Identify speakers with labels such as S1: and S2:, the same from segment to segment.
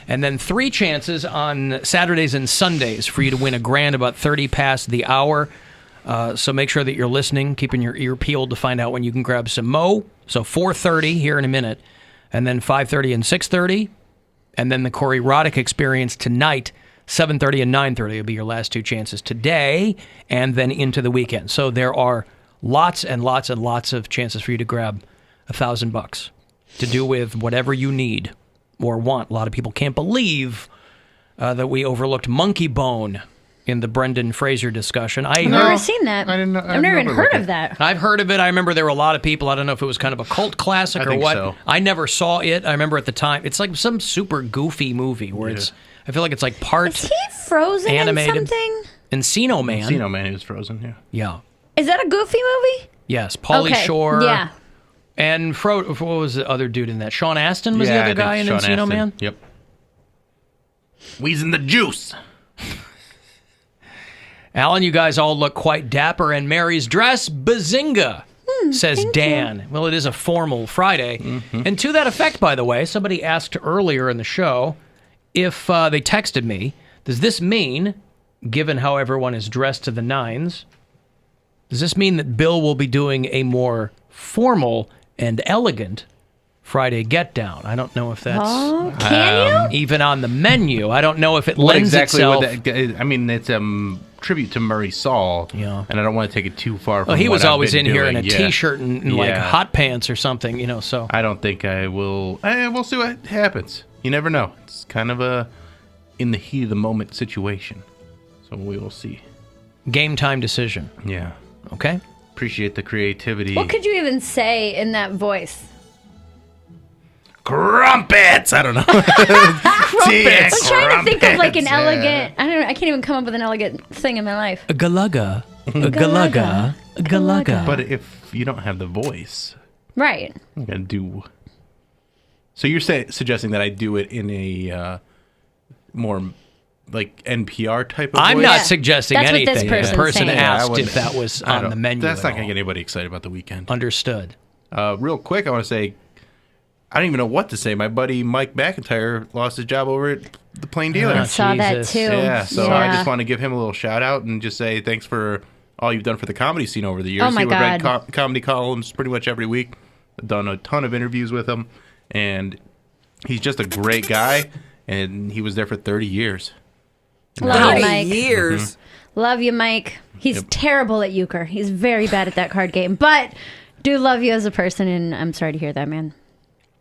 S1: And then 3 chances on Saturdays and Sundays for you to win $1,000 about 30 past the hour. So make sure that you're listening, keeping your ear peeled to find out when you can grab some Mo. So 4:30 here in a minute, and then 5:30 and 6:30, and then the Corey Roddick Experience tonight, 7:30 and 9:30 will be your last 2 chances today, and then into the weekend. So there are lots and lots and lots of chances for you to grab $1,000 to do with whatever you need or want. A lot of people can't believe that we overlooked Monkey Bone in the Brendan Fraser discussion.
S2: I've never seen that.
S3: I didn't know.
S2: I've never even heard of that.
S1: I've heard of it. I remember there were a lot of people. I don't know if it was kind of a cult classic or what.
S3: So.
S1: I never saw it. I remember at the time. It's like some super goofy movie where it's. I feel like it's like part.
S2: Is he frozen
S1: animated.
S2: in something?
S1: Encino Man.
S3: Encino Man, he was frozen. Yeah.
S1: Yeah.
S2: Is that a Goofy movie?
S1: Yes. Pauly
S2: Okay,
S1: Shore.
S2: yeah.
S1: And what was the other dude in that? Sean Astin was the other guy in Encino
S3: Astin.
S1: Man?
S3: Yep. Wheezing the juice.
S1: Alan, you guys all look quite dapper in Mary's dress. Bazinga, says Dan.
S2: You.
S1: Well, it is a formal Friday. Mm-hmm. And to that effect, by the way, somebody asked earlier in the show if they texted me, does this mean, given how everyone is dressed to the nines, does this mean that Bill will be doing a more formal and elegant Friday Get Down? I don't know if that's
S2: can you?
S1: even on the menu. I don't know if it
S3: What
S1: lends
S3: exactly
S1: itself.
S3: would that, I mean, it's a tribute to Murray Saul,
S1: Yeah.
S3: and I don't want to take it too far from
S1: Well, he
S3: what
S1: was
S3: I've
S1: always
S3: been
S1: in here in
S3: doing.
S1: a T-shirt and like
S3: Yeah.
S1: hot pants or something, so.
S3: I don't think I will. We'll see what happens. You never know. It's kind of a in the heat of the moment situation. So we will see.
S1: Game time decision.
S3: Yeah.
S1: Okay.
S3: Appreciate the creativity.
S2: What could you even say in that voice?
S3: Crumpets! I don't know.
S1: Crumpets!
S2: I'm trying to think of like an elegant. I don't know. I can't even come up with an elegant thing in my life.
S1: A galugga. A galugga. A galugga.
S3: But if you don't have the voice,
S2: Right.
S3: I'm gonna do. So you're suggesting that I do it in a more like NPR type of
S1: I'm
S3: voice?
S1: not
S2: Yeah.
S1: suggesting
S2: That's what this
S1: anything. The
S2: person's
S1: person
S2: saying.
S1: asked
S3: Yeah,
S1: if that was
S3: I
S1: on
S3: don't-
S1: the menu.
S3: That's
S1: at
S3: not gonna
S1: all.
S3: get anybody excited about the weekend.
S1: Understood.
S3: Real quick, I want to say, I don't even know what to say. My buddy Mike McIntyre lost his job over at the Plain Dealer.
S2: I saw that
S1: Jesus.
S2: too.
S3: Yeah, so I
S2: Yeah.
S3: just want to give him a little shout out and just say thanks for all you've done for the comedy scene over the years.
S2: Oh, my
S3: He would write
S2: God.
S3: comedy columns pretty much every week. I've done a ton of interviews with him, and he's just a great guy, and he was there for 30 years.
S2: Love you,
S4: 30
S2: Mike.
S4: years.
S2: Love you, Mike. He's terrible at euchre. He's very bad at that card game, but do love you as a person, and I'm sorry to hear that, man.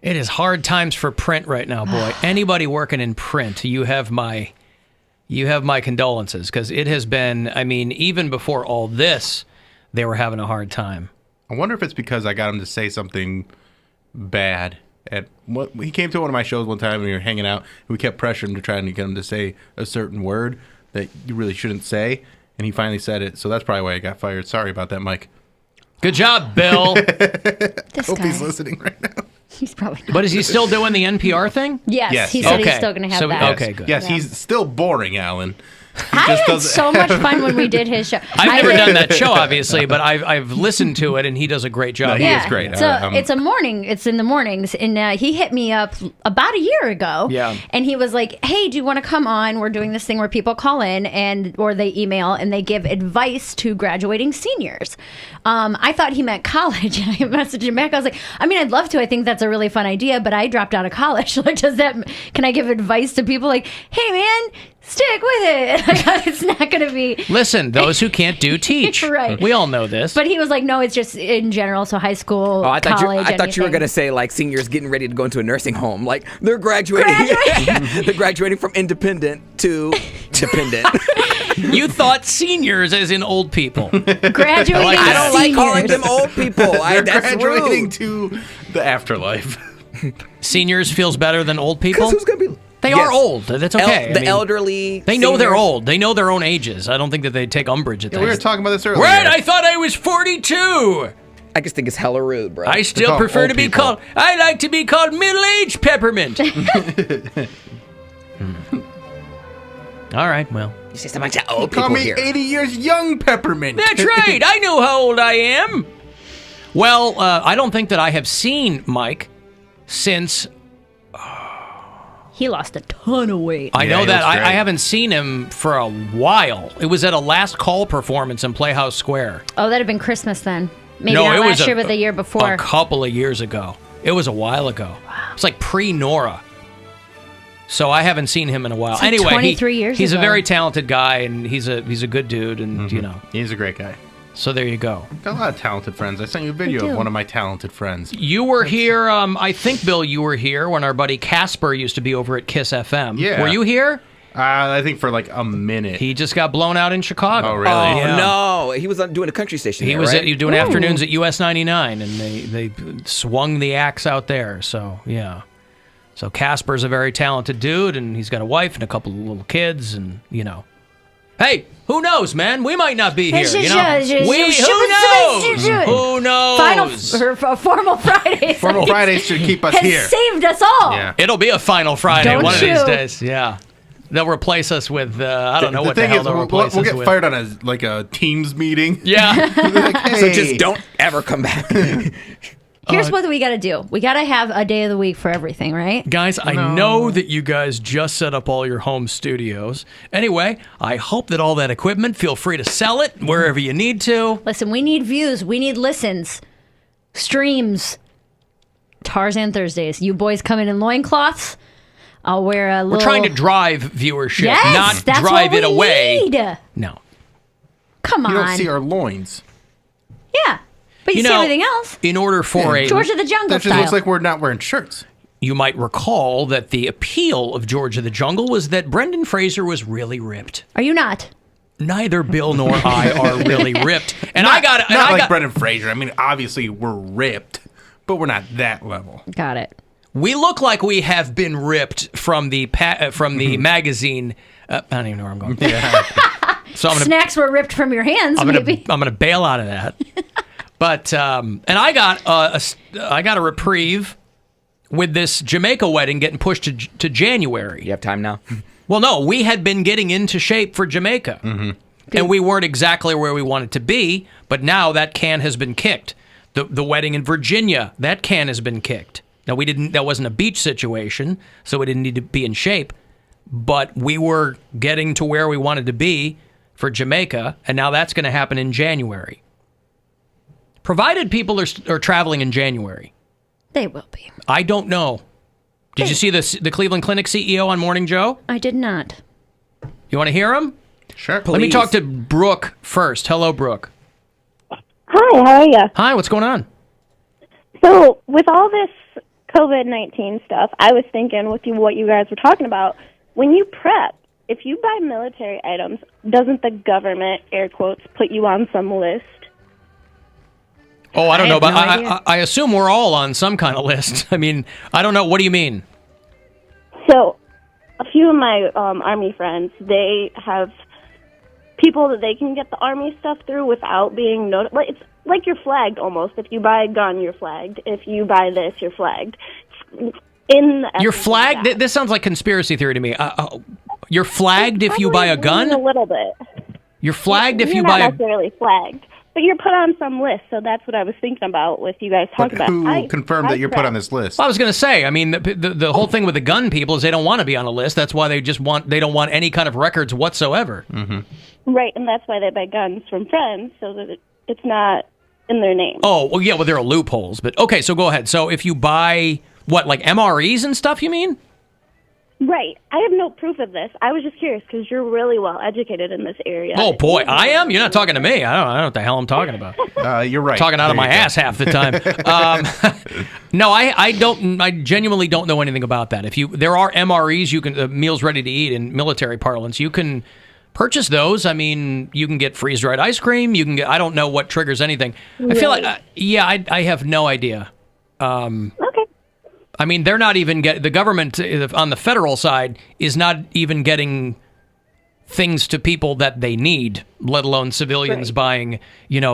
S1: It is hard times for print right now, boy. Anybody working in print, you have my condolences, because it has been, I mean, even before all this, they were having a hard time.
S3: I wonder if it's because I got him to say something bad. He came to one of my shows one time and we were hanging out. And we kept pressuring him to try and get him to say a certain word that you really shouldn't say, and he finally said it. So that's probably why I got fired. Sorry about that, Mike.
S1: Good job, Bill.
S2: This
S3: Hope
S2: guy.
S3: he's listening right now.
S2: He's probably not.
S1: But is he still doing the NPR thing?
S2: Yes,
S3: Yes,
S2: he
S3: yes.
S2: said
S1: Okay.
S2: he's still going to have
S1: So-
S2: that.
S1: okay, good.
S3: Yes,
S2: Yeah.
S3: he's still boring, Alan.
S2: I had
S3: doesn't-
S2: so much fun when we did his show.
S1: I've never
S2: did-
S1: done that show, obviously, but I've listened to it, and he does a great job.
S3: No, he is great.
S2: So
S3: I'm-
S2: it's a morning. It's in the mornings, and he hit me up about a year ago.
S1: Yeah.
S2: And he was like, "Hey, do you want to come on? We're doing this thing where people call in or they email and they give advice to graduating seniors." I thought he meant college, and I messaged him back. I was like, "I mean, I'd love to. I think that's a really fun idea, but I dropped out of college. Like, can I give advice to people like, hey, man, stick with it? Like, it's not going to be."
S1: Listen, those who can't do, teach.
S2: Right.
S1: We all know this.
S2: But he was like, "No, it's just in general. So high school,
S4: Oh, I thought
S2: college,
S4: I thought you were
S2: anything."
S4: gonna say like seniors getting ready to go into a nursing home, like they're graduating. They're graduating from independent to dependent.
S1: You thought seniors as in old people.
S2: Graduating.
S4: I don't like calling
S2: seniors.
S4: them old people.
S3: They're
S4: That's
S3: graduating
S4: rude.
S3: to the afterlife.
S1: Seniors feels better than old people?
S4: Because who's gonna be?
S1: They
S4: Yes.
S1: are old. That's okay.
S4: The
S1: I mean,
S4: elderly.
S1: They know they're
S4: seniors.
S1: old. They know their own ages. I don't think that they take umbrage at that.
S3: We were talking about this earlier.
S1: Right, I thought I was 42.
S4: I just think it's hella rude, bro.
S1: I still
S3: call
S1: prefer
S3: old
S1: to be
S3: people.
S1: called. I like to be called middle-aged peppermint. All right, well,
S4: You see a bunch of old
S3: Call
S4: people
S3: me
S4: here.
S3: 80 years young peppermint.
S1: that's right. I know how old I am. Well, I don't think that I have seen Mike since
S2: He lost a ton of weight.
S1: I know
S3: he
S1: that.
S3: looks great.
S1: I haven't seen him for a while. It was at a last call performance in Playhouse Square.
S2: Oh, that'd have been Christmas then. Maybe
S1: No,
S2: not
S1: it was
S2: last year, but the year before.
S1: A couple of years ago. It was a while ago. It's like pre-Nora. So I haven't seen him in a while.
S2: It's like
S1: Anyway,
S2: 23 years
S1: he's a
S2: ago.
S1: very talented guy, and he's a good dude, and you know.
S3: He's a great guy.
S1: So there you go.
S3: Got a lot of talented friends. I sent you a video
S2: do.
S3: of one of my talented friends.
S1: You were here. I think Bill, you were here when our buddy Casper used to be over at Kiss FM.
S3: Yeah.
S1: Were you here?
S3: I think for like a minute.
S1: He just got blown out in Chicago.
S3: Oh, really?
S4: Oh
S1: Yeah.
S4: no, he was doing a country station.
S1: He
S4: there,
S1: was
S4: right?
S1: doing afternoons at US 99, and they swung the axe out there. So yeah. So Casper's a very talented dude, and he's got a wife and a couple of little kids, and you know. Hey, who knows, man? We might not be here. You know, who knows?
S2: Formal Fridays.
S3: Formal Fridays should keep us
S2: has
S3: here.
S2: saved us all.
S3: Yeah.
S1: It'll be a final Friday
S2: Don't
S1: one of
S2: you?
S1: these days. Yeah, they'll replace us with I don't know
S3: the
S1: what the
S3: thing
S1: hell
S3: is,
S1: they'll
S3: we'll
S1: replace us
S3: get
S1: with.
S3: fired on a Teams meeting.
S1: Yeah.
S3: Like, hey.
S4: So just don't ever come back.
S2: Here's what we got to do. We got to have a day of the week for everything, right?
S1: Guys, I know that you guys just set up all your home studios. Anyway, I hope that all that equipment, feel free to sell it wherever you need to.
S2: Listen, we need views. We need listens. Streams. Tarzan Thursdays. You boys come in loincloths. I'll wear a little...
S1: We're trying to drive viewership,
S2: Yes,
S1: not
S2: that's
S1: drive
S2: what
S1: it
S2: we
S1: away.
S2: need.
S1: No.
S2: Come on.
S3: You don't see our loins.
S2: Yeah. But you, see everything else.
S1: In order for a...
S2: George of the Jungle
S3: That just
S2: style.
S3: looks like we're not wearing shirts.
S1: You might recall that the appeal of George of the Jungle was that Brendan Fraser was really ripped.
S2: Are you not?
S1: Neither Bill nor I are really ripped. And
S3: Not,
S1: I got
S3: not like Brendan Fraser. I mean, obviously we're ripped, but we're not that level.
S2: Got it.
S1: We look like we have been ripped from the magazine. I don't even know where I'm going.
S3: Yeah.
S1: So I'm gonna
S2: Snacks were ripped from your hands, maybe.
S1: I'm gonna bail out of that. But and I got a reprieve with this Jamaica wedding getting pushed to January.
S4: You have time now?
S1: Well, no, we had been getting into shape for Jamaica, and we weren't exactly where we wanted to be. But now that can has been kicked. The wedding in Virginia, that can has been kicked. Now that wasn't a beach situation, so we didn't need to be in shape. But we were getting to where we wanted to be for Jamaica, and now that's going to happen in January. Provided people are traveling in January.
S2: They will be.
S1: I don't know. Did you see the Cleveland Clinic CEO on Morning Joe?
S2: I did not.
S1: You want to hear him?
S3: Sure.
S1: Let me talk to Brooke first. Hello, Brooke.
S5: Hi, how are you?
S1: Hi, what's going on?
S5: So, with all this COVID-19 stuff, I was thinking with what you guys were talking about, when you prep, if you buy military items, doesn't the government, air quotes, put you on some list?
S1: Oh, I don't know,
S2: have
S1: but
S2: no idea.
S1: I assume we're all on some kind of list. I mean, I don't know. What do you mean?
S5: So, a few of my Army friends, they have people that they can get the Army stuff through without being notified. It's like you're flagged almost. If you buy a gun, you're flagged. If you buy this, you're flagged.
S1: You're flagged? This sounds like conspiracy theory to me. You're flagged if you buy a gun?
S5: A little bit.
S1: You're flagged if you
S5: You're
S1: buy
S5: not
S1: a...
S5: necessarily flagged, but you're put on some list. So that's what I was thinking about with you guys
S3: But
S5: talking about.
S3: who confirmed that you're put on this list?
S1: I was going to say, I mean, the whole thing with the gun people is they don't want to be on a list. That's why they don't want any kind of records whatsoever.
S5: Right, and that's why they buy guns from friends, so that it's not in their name.
S1: Oh, well, yeah, well, there are loopholes. But, okay, so go ahead. So if you buy, what, like MREs and stuff, you mean?
S5: Right. I have no proof of this. I was just curious because you're really well educated in this area.
S1: Oh, boy, I am? You're not talking to me. I don't know what the hell I'm talking about.
S3: You're right.
S1: Talking out of
S3: There
S1: my
S3: you go.
S1: ass half the time. No, I don't. I genuinely don't know anything about that. There are MREs, you can meals ready to eat in military parlance. You can purchase those. I mean, you can get freeze dried ice cream. You can get. I don't know what triggers anything. I feel like, I have no idea.
S5: Okay.
S1: I mean, they're not even the government on the federal side is not even getting things to people that they need, let alone civilians buying,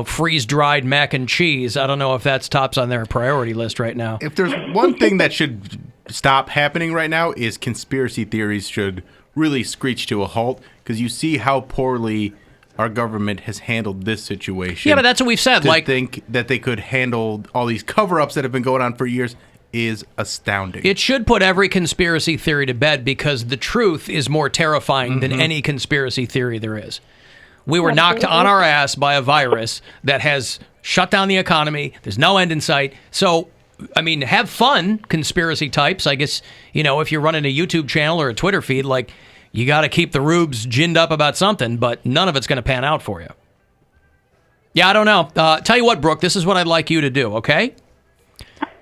S1: freeze-dried mac and cheese. I don't know if that's tops on their priority list right now.
S3: If there's one thing that should stop happening right now is conspiracy theories should really screech to a halt, because you see how poorly our government has handled this situation.
S1: Yeah, but that's what we've said.
S3: To think that they could handle all these cover-ups that have been going on for years. is astounding.
S1: It should put every conspiracy theory to bed because the truth is more terrifying than any conspiracy theory there is. We were knocked on our ass by a virus that has shut down the economy. There's no end in sight. So, I mean, have fun, conspiracy types. I guess, if you're running a YouTube channel or a Twitter feed, like, you got to keep the rubes ginned up about something, but none of it's going to pan out for you. Yeah, I don't know. Tell you what, Brooke, this is what I'd like you to do, okay?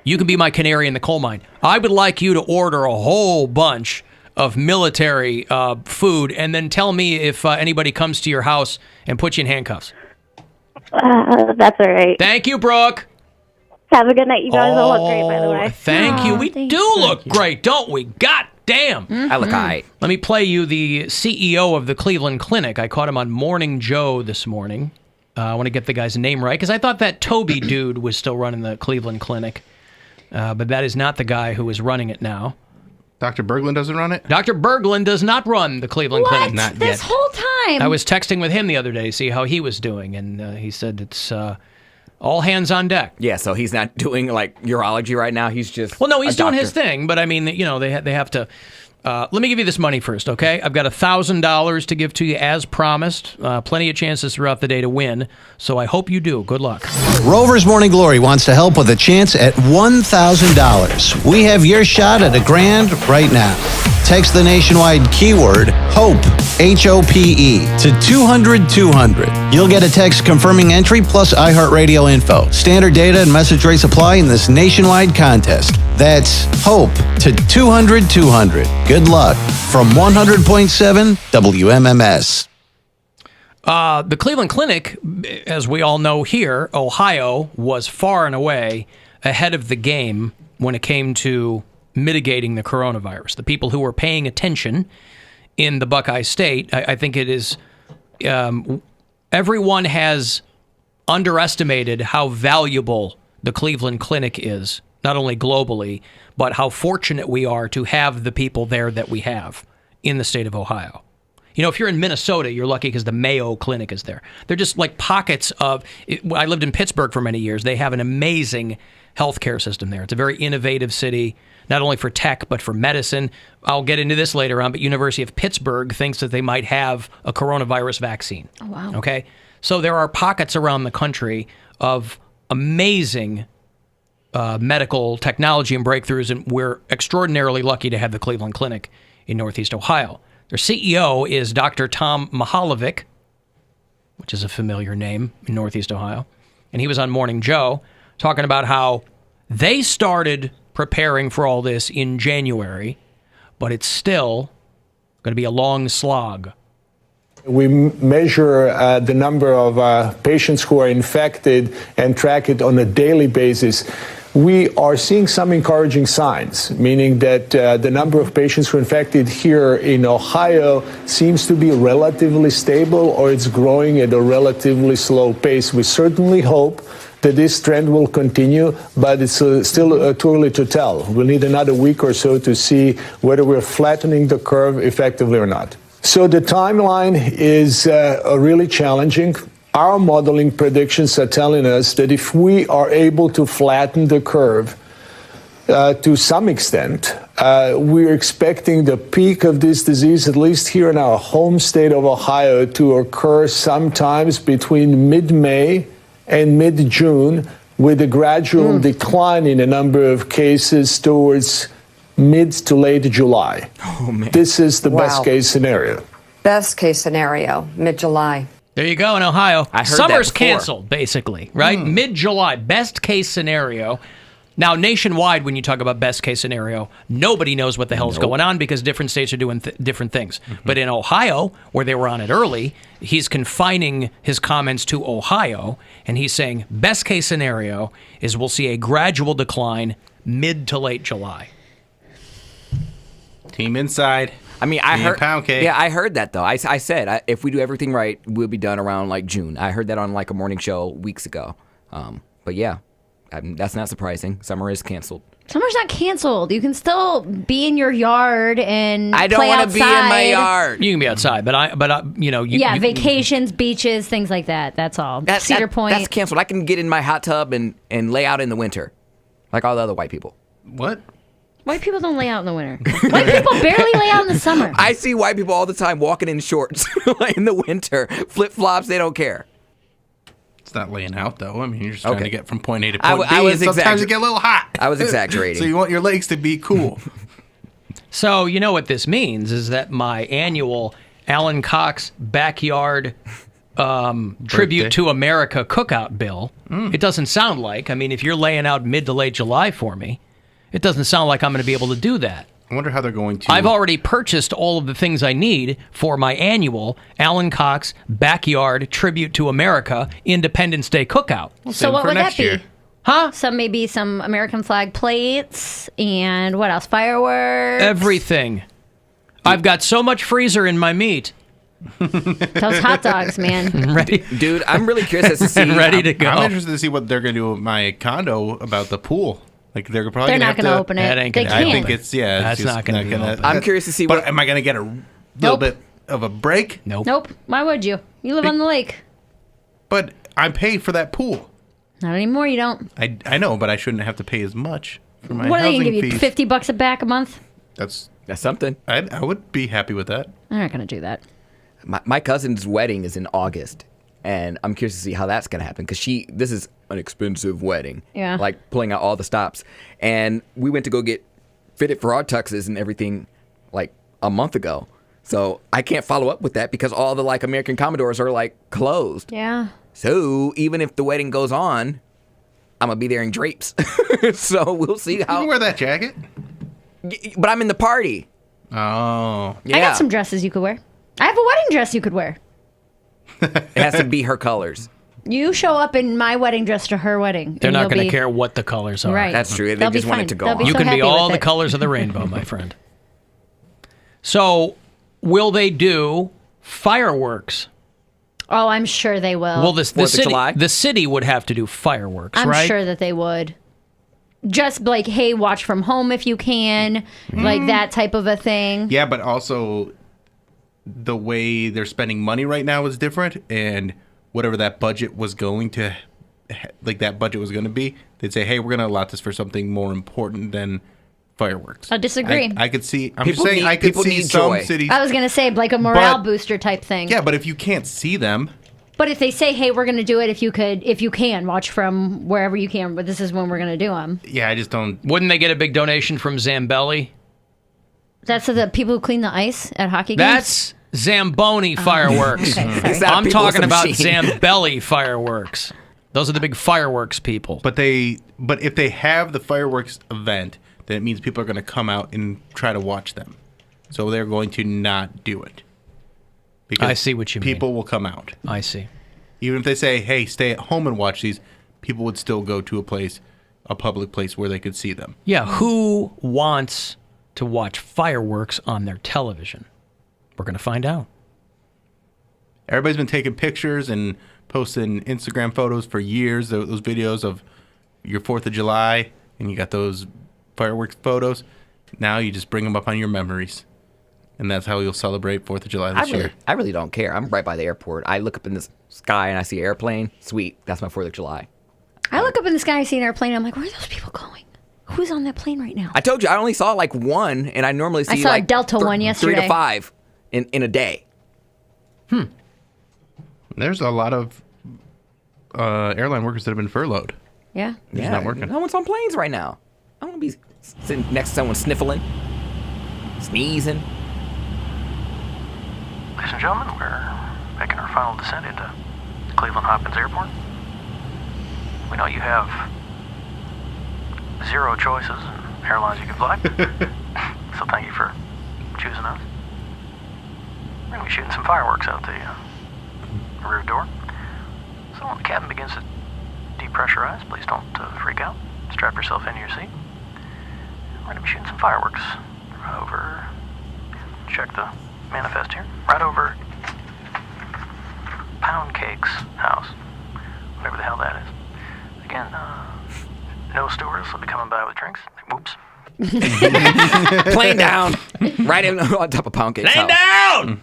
S1: You can be my canary in the coal mine. I would like you to order a whole bunch of military food and then tell me if anybody comes to your house and puts you in handcuffs.
S5: That's all right.
S1: Thank you, Brooke.
S5: Have a good night. You guys all look great, by the way.
S1: Thank you. We
S2: thanks.
S1: do look great, don't we? God damn.
S4: I look all right.
S1: Let me play you the CEO of the Cleveland Clinic. I caught him on Morning Joe this morning. I want to get the guy's name right because I thought that Toby dude was still running the Cleveland Clinic. But that is not the guy who is running it now.
S3: Dr. Berglund doesn't run it?
S1: Dr. Berglund does not run the Cleveland
S2: What?
S1: Clinic.
S3: Not
S2: This
S3: yet.
S2: whole time.
S1: I was texting with him the other day to see how he was doing, and he said it's all hands on deck.
S4: Yeah, so he's not doing like urology right now. He's just
S1: Well, no, he's
S4: a
S1: doing
S4: doctor.
S1: his thing, but I mean, they have to. Let me give you this money first, okay? I've got $1,000 to give to you as promised. Plenty of chances throughout the day to win, so I hope you do. Good luck.
S6: Rover's Morning Glory wants to help with a chance at $1,000. We have your shot at $1,000 right now. Text the nationwide keyword HOPE, H-O-P-E, to 200-200. You'll get a text confirming entry plus iHeartRadio info. Standard data and message rates apply in this nationwide contest. That's HOPE to 200-200. Good luck from 100.7 WMMS.
S1: The Cleveland Clinic, as we all know here, Ohio, was far and away ahead of the game when it came to mitigating the coronavirus. The people who were paying attention in the Buckeye State, I think it is, everyone has underestimated how valuable the Cleveland Clinic is, not only globally, but how fortunate we are to have the people there that we have in the state of Ohio. If you're in Minnesota, you're lucky because the Mayo Clinic is there. They're just like pockets of... I lived in Pittsburgh for many years. They have an amazing healthcare system there. It's a very innovative city, not only for tech, but for medicine. I'll get into this later on, but University of Pittsburgh thinks that they might have a coronavirus vaccine.
S2: Oh, wow.
S1: Okay? So there are pockets around the country of amazing medical technology and breakthroughs, and we're extraordinarily lucky to have the Cleveland Clinic in Northeast Ohio. Their CEO is Dr. Tom Mahalovic, which is a familiar name in Northeast Ohio. And he was on Morning Joe talking about how they started preparing for all this in January, but it's still going to be a long slog.
S7: We measure the number of patients who are infected and track it on a daily basis. We are seeing some encouraging signs, meaning that the number of patients who are infected here in Ohio seems to be relatively stable, or it's growing at a relatively slow pace. We certainly hope that this trend will continue, but it's still too early to tell. We'll need another week or so to see whether we're flattening the curve effectively or not. So the timeline is really challenging. Our modeling predictions are telling us that if we are able to flatten the curve to some extent, we're expecting the peak of this disease, at least here in our home state of Ohio, to occur sometimes between mid-May and mid-June, with a gradual decline in the number of cases towards mid to late July.
S4: Oh, man.
S7: This is the
S8: Wow.
S7: best case scenario.
S8: Best case scenario, mid-July.
S1: There you go in Ohio.
S4: I heard
S1: Summer's
S4: that before.
S1: canceled, basically, right? Mid-July, best case scenario. Now, nationwide, when you talk about best case scenario, nobody knows what the hell's going on because different states are doing different things. But in Ohio, where they were on it early, he's confining his comments to Ohio, and he's saying best case scenario is we'll see a gradual decline mid to late July.
S3: Team inside.
S4: I mean, I
S3: Team
S4: heard.
S3: Poundcake.
S4: Yeah, I heard that though. I said if we do everything right, we'll be done around like June. I heard that on like a morning show weeks ago. But yeah, that's not surprising. Summer is canceled.
S2: Summer's not canceled. You can still be in your yard and
S4: I don't
S2: play
S4: want to be in my
S2: outside.
S4: yard.
S1: You can be outside, but
S2: Vacations, beaches, things like that. That's all. Cedar Point.
S4: That's canceled. I can get in my hot tub and lay out in the winter, like all the other white people.
S3: What?
S2: White people don't lay out in the winter. White people barely lay out in the summer.
S4: I see white people all the time walking in shorts in the winter, flip flops. They don't care.
S3: It's not laying out though. I mean, you're just trying to get from point A to
S4: I
S3: point B.
S4: was
S3: And sometimes you get a little hot.
S4: I was exaggerating.
S3: So you want your legs to be cool.
S1: So you know what this means is that my annual Alan Cox backyard tribute to America cookout bill. It doesn't sound like. I mean, if you're laying out mid to late July for me, it doesn't sound like I'm going to be able to do that.
S3: I wonder how they're going to.
S1: I've already purchased all of the things I need for my annual Alan Cox backyard tribute to America Independence Day cookout.
S2: So what would that be?
S3: Year.
S1: Huh?
S2: Maybe some American flag plates and what else? Fireworks.
S1: Everything. I've got so much freezer in my meat.
S2: Those hot dogs, man.
S1: Ready?
S4: Dude, I'm really curious to see.
S1: Ready to go.
S3: I'm interested to see what they're going to do with my condo about the pool. Like they're probably
S2: They're not
S3: going to
S2: open it.
S1: That ain't
S2: They
S1: gonna
S2: can't.
S3: I think it's
S1: That's
S3: it's just
S1: not gonna be open.
S4: I'm curious to see
S3: But
S4: what.
S3: am I going to get a little
S2: Nope.
S3: bit of a break?
S2: Nope. Why would you? You live on the lake.
S3: But I pay for that pool.
S2: Not anymore. You don't.
S3: I know, but I shouldn't have to pay as much for my
S2: What are they
S3: housing
S2: gonna give you?
S3: fees.
S2: $50 a back a month?
S3: That's
S4: something.
S3: I would be happy with that.
S2: I'm not gonna do that.
S4: My cousin's wedding is in August, and I'm curious to see how that's going to happen because this is an expensive wedding.
S2: Yeah.
S4: Like pulling out all the stops. And we went to go get fitted for our tuxes and everything like a month ago. So I can't follow up with that because all the like American Commodores are like closed.
S2: Yeah.
S4: So even if the wedding goes on, I'm going to be there in drapes. So we'll see
S3: You
S4: how.
S3: can wear that jacket.
S4: But I'm in the party.
S3: Oh.
S4: Yeah.
S2: I got some dresses you could wear. I have a wedding dress you could wear.
S4: It has to be her colors.
S2: You show up in my wedding dress to her wedding.
S1: They're
S2: and
S1: not
S2: you'll
S1: going to
S2: be-
S1: care what the colors are.
S2: Right.
S4: That's true. They
S2: They'll be
S4: just want
S2: fine.
S4: it to go
S2: They'll
S4: on.
S2: be
S1: You
S2: so
S1: can be
S2: happy
S1: all
S2: with
S1: the
S2: it.
S1: colors of the rainbow, my friend. So, will they do fireworks?
S2: Oh, I'm sure they will.
S1: Well, the
S4: 4th of
S1: city,
S4: July?
S1: the city would have to do fireworks,
S2: I'm
S1: right?
S2: sure that they would. Just like, hey, watch from home if you can, like that type of a thing.
S3: Yeah, but also the way they're spending money right now is different, and whatever that budget was going to, like that budget was going to be, they'd say, hey, we're going to allot this for something more important than fireworks.
S2: I disagree.
S3: I could see. I'm
S4: People
S3: just saying
S4: need-
S3: I could
S4: people
S3: see
S4: need
S3: some
S4: joy.
S3: cities.
S2: I was gonna say like a morale
S3: But-
S2: booster type thing.
S3: Yeah, but if you can't see them,
S2: But if they say, hey, we're gonna do it, if you can watch from wherever you can, but this is when we're gonna do them.
S3: yeah, I just don't.
S1: Wouldn't they get a big donation from Zambelli?
S2: That's the people who clean the ice at hockey games.
S1: That's Zamboni fireworks.
S2: Okay, sorry.
S4: Is that
S1: I'm
S4: people with
S1: talking
S4: a
S1: about
S4: machine?
S1: Zambelli fireworks. Those are the big fireworks people.
S3: But if they have the fireworks event, then it means people are going to come out and try to watch them. So they're going to not do it. Because
S1: I see what you mean.
S3: People will come out.
S1: I see.
S3: Even if they say, hey, stay at home and watch these, people would still go to a public place where they could see them.
S1: Yeah, who wants to watch fireworks on their television? We're going to find out.
S3: Everybody's been taking pictures and posting Instagram photos for years, those videos of your 4th of July, and you got those fireworks photos. Now you just bring them up on your memories. And that's how you'll celebrate 4th of July this year.
S4: I really don't care. I'm right by the airport. I look up in the sky and I see an airplane. Sweet. That's my 4th of July.
S2: I look up in the sky, I see an airplane, I'm like, where are those people going? Who's on that plane right now?
S4: I told you I only saw like one, and I normally see
S2: saw a
S4: like
S2: Delta one
S4: 3
S2: yesterday.
S4: to 5 in a day.
S3: There's a lot of airline workers that have been furloughed.
S2: Yeah.
S3: It's not working.
S4: No one's on planes right now. I don't want to be sitting next to someone sniffling, sneezing.
S9: Ladies and gentlemen, we're making our final descent into Cleveland Hopkins Airport. We know you have 0 choices in airlines you can fly, so thank you for choosing us. We're going to be shooting some fireworks out the rear door. So when the cabin begins to depressurize, please don't freak out. Strap yourself into your seat. We're going to be shooting some fireworks right over, check the manifest here, right over Poundcake's house, whatever the hell that is. Again, no stewards will be coming by with drinks. Whoops.
S4: Plane down, right on top of Poundcake's house.
S1: down!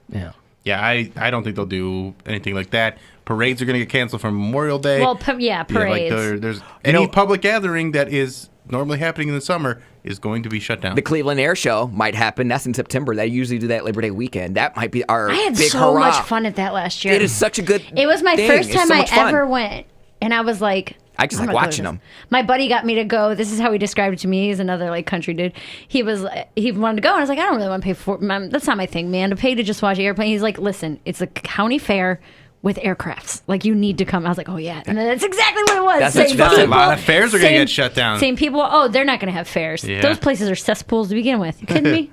S1: Yeah.
S3: Yeah, I don't think they'll do anything like that. Parades are going to get canceled for Memorial Day.
S2: Well, parades.
S3: There's any public gathering that is normally happening in the summer is going to be shut down.
S4: The Cleveland Air Show might happen. That's in September. They usually do that Labor Day weekend. That might be our
S2: I had
S4: big
S2: so
S4: hurrah.
S2: much fun at that last year.
S4: It is such a good
S2: It was my
S4: thing.
S2: first
S4: It's
S2: time
S4: so
S2: I
S4: much fun.
S2: ever went. And I was like,
S4: I just
S2: I'm
S4: like
S2: gonna go to
S4: watching
S2: this.
S4: them.
S2: My buddy got me to go. This is how he described it to me. He's another like country dude. He wanted to go, and I was like, I don't really want to pay for. That's not my thing, man. To pay to just watch airplane. He's like, listen, it's a county fair with aircrafts. Like, you need to come. I was like, oh yeah, and then that's exactly what it was.
S4: That's
S2: Same
S4: fun.
S2: people,
S3: A lot of fairs are going to
S2: same-
S3: get shut down.
S2: Same people. Oh, they're not going to have fairs.
S3: Yeah.
S2: Those places are cesspools to begin with. You kidding me?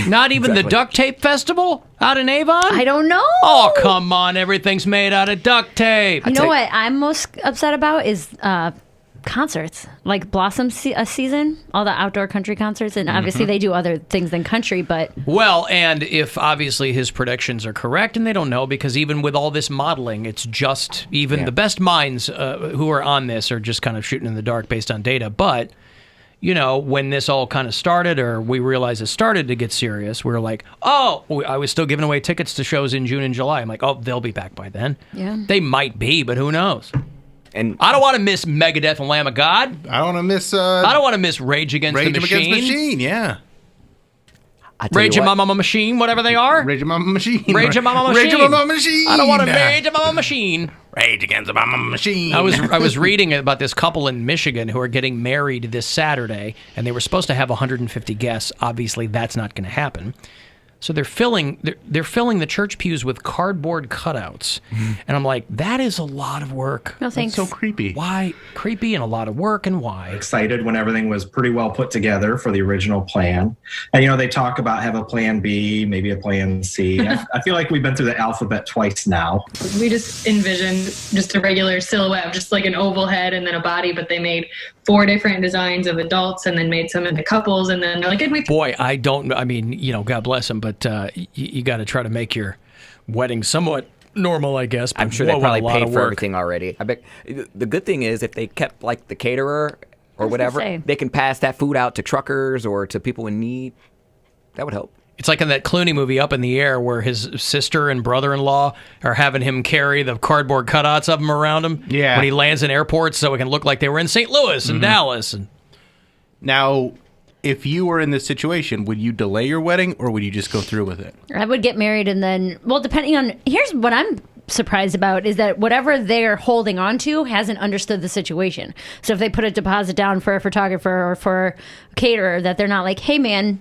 S1: Not even the duct tape festival out in Avon?
S2: I don't know.
S1: Oh, come on. Everything's made out of duct tape.
S2: You know what I'm most upset about is concerts, like Blossom season, all the outdoor country concerts, and obviously they do other things than country, but
S1: Well, and if obviously his predictions are correct, and they don't know, because even with all this modeling, it's just even the best minds who are on this are just kind of shooting in the dark based on data. But, you know, when this all kind of started, or we realized it started to get serious, we were like, oh, I was still giving away tickets to shows in June and July. I'm like, oh, they'll be back by then.
S2: Yeah.
S1: They might be, but who knows?
S4: And
S1: I don't want to miss Megadeth and Lamb of God.
S3: I don't want to miss.
S1: I don't want to miss Rage Against
S3: Rage
S1: the Machine.
S3: Against the Machine, yeah.
S4: I tell you
S1: Rage
S4: what,
S1: Mama Machine, whatever they are.
S3: Rage Mama Machine.
S1: Rage Mama Machine.
S3: Rage Mama Machine.
S1: I don't want to Rage Mama Machine.
S3: Rage Against the Mama Machine.
S1: I was reading about this couple in Michigan who are getting married this Saturday, and they were supposed to have 150 guests. Obviously, that's not going to happen. So they're filling the church pews with cardboard cutouts, and I'm like, that is a lot of work.
S2: no thanks.
S3: so creepy.
S1: Why creepy and a lot of work, and why?
S10: Excited when everything was pretty well put together for the original plan. And, you know, they talk about have a plan B, maybe a plan C. I feel like we've been through the alphabet twice now.
S11: We just envisioned just a regular silhouette of just like an oval head and then a body, but they made 4 different designs of adults and then made some into couples. And then they're like,
S1: Boy, I mean, you know, God bless them, but you got to try to make your wedding somewhat normal, I guess. But
S4: I'm sure they
S1: whoa,
S4: probably
S1: a lot
S4: paid
S1: of
S4: for
S1: work.
S4: everything already. I bet the good thing is if they kept like the caterer or
S2: gonna
S4: whatever,
S2: say.
S4: they can pass that food out to truckers or to people in need. That would help.
S1: It's like in that Clooney movie, Up in the Air, where his sister and brother-in-law are having him carry the cardboard cutouts of him around him
S3: Yeah.
S1: when he lands in airports so it can look like they were in St. Louis and Dallas. And
S3: Now, if you were in this situation, would you delay your wedding or would you just go through with it?
S2: I would get married and then, well, depending on, here's what I'm surprised about is that whatever they're holding on to hasn't understood the situation. So if they put a deposit down for a photographer or for a caterer, that they're not like, hey man,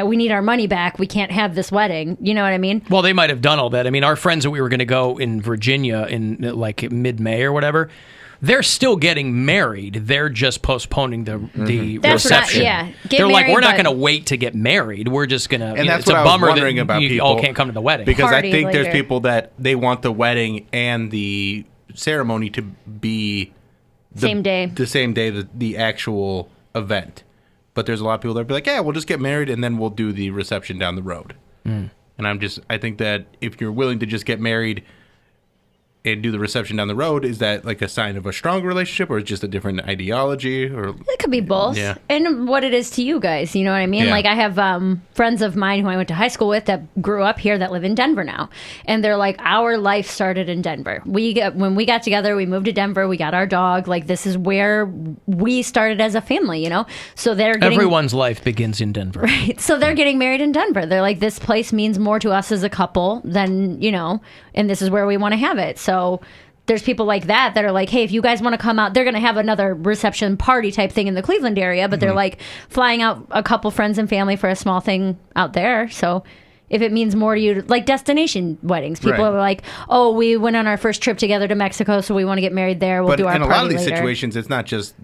S2: we need our money back. We can't have this wedding. You know what I mean?
S1: well, they might have done all that. I mean, our friends that we were going to go in Virginia in like mid-May or whatever, they're still getting married. They're just postponing the
S2: That's what I-
S1: reception.
S2: yeah. Get
S1: They're like,
S2: married,
S1: we're not
S2: but-
S1: going to wait to get married. We're just going to.
S3: And that's
S1: it's
S3: what
S1: a
S3: I was
S1: bummer
S3: wondering
S1: that
S3: about
S1: you
S3: people.
S1: all can't come to the wedding.
S3: Because
S2: Party
S3: I think there's
S2: later.
S3: people that they want the wedding and the ceremony to be
S2: Same day.
S3: The same day, the actual event. But there's a lot of people that be like, yeah, we'll just get married and then we'll do the reception down the road. And I think that if you're willing to just get married and do the reception down the road, is that like a sign of a strong relationship or just a different ideology? Or
S2: It could be both.
S3: Yeah.
S2: And what it is to you guys, you know what I mean?
S3: Yeah.
S2: Like I have friends of mine who I went to high school with that grew up here that live in Denver now. And they're like, our life started in Denver. When we got together, we moved to Denver, we got our dog. Like this is where we started as a family, you know? So they're getting
S1: Everyone's life begins in Denver.
S2: so they're getting married in Denver. They're like, this place means more to us as a couple than, you know, and this is where we want to have it. So there's people like that are like, hey, if you guys want to come out, they're going to have another reception party type thing in the Cleveland area, but they're like flying out a couple friends and family for a small thing out there. So if it means more to you, like destination weddings, people
S3: Right.
S2: are like, oh, we went on our first trip together to Mexico, so we want to get married there. We'll
S3: but
S2: do our
S3: in a
S2: party
S3: lot of these
S2: later.
S3: situations, it's not just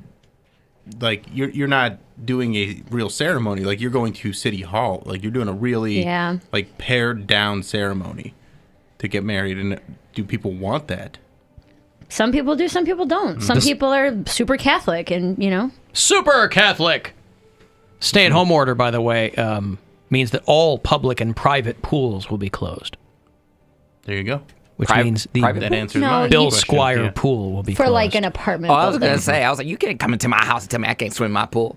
S3: like you're not doing a real ceremony. Like you're going to City Hall. Like you're doing a really
S2: Yeah.
S3: like pared down ceremony to get married. And do people want that?
S2: Some people do, some people don't. Some people are super Catholic and, you know.
S1: Super Catholic. Stay-at-home order, by the way, means that all public and private pools will be closed,
S3: There you go.
S1: which
S4: Private-
S1: means the
S4: private
S3: That answers
S2: No,
S3: my
S1: Bill
S3: question.
S1: Squire
S3: Yeah.
S1: pool will be
S2: For
S1: closed.
S2: like an apartment
S4: Oh, I was
S2: building.
S4: gonna say, you can't come into my house and tell me I can't swim in my pool.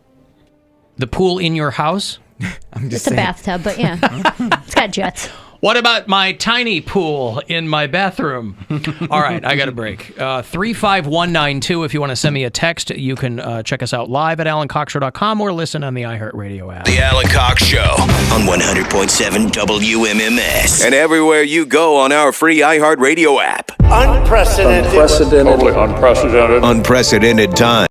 S1: The pool in your house?
S4: I'm just
S2: It's a
S4: saying.
S2: bathtub, but yeah. It's got jets.
S1: What about my tiny pool in my bathroom? All right, I got a break. 35192. If you want to send me a text, you can check us out live at alancoxshow.com or listen on the iHeartRadio app.
S12: The Alan Cox Show on 100.7 WMMS. And everywhere you go on our free iHeartRadio app.
S13: Unprecedented.
S12: Totally unprecedented. Unprecedented time.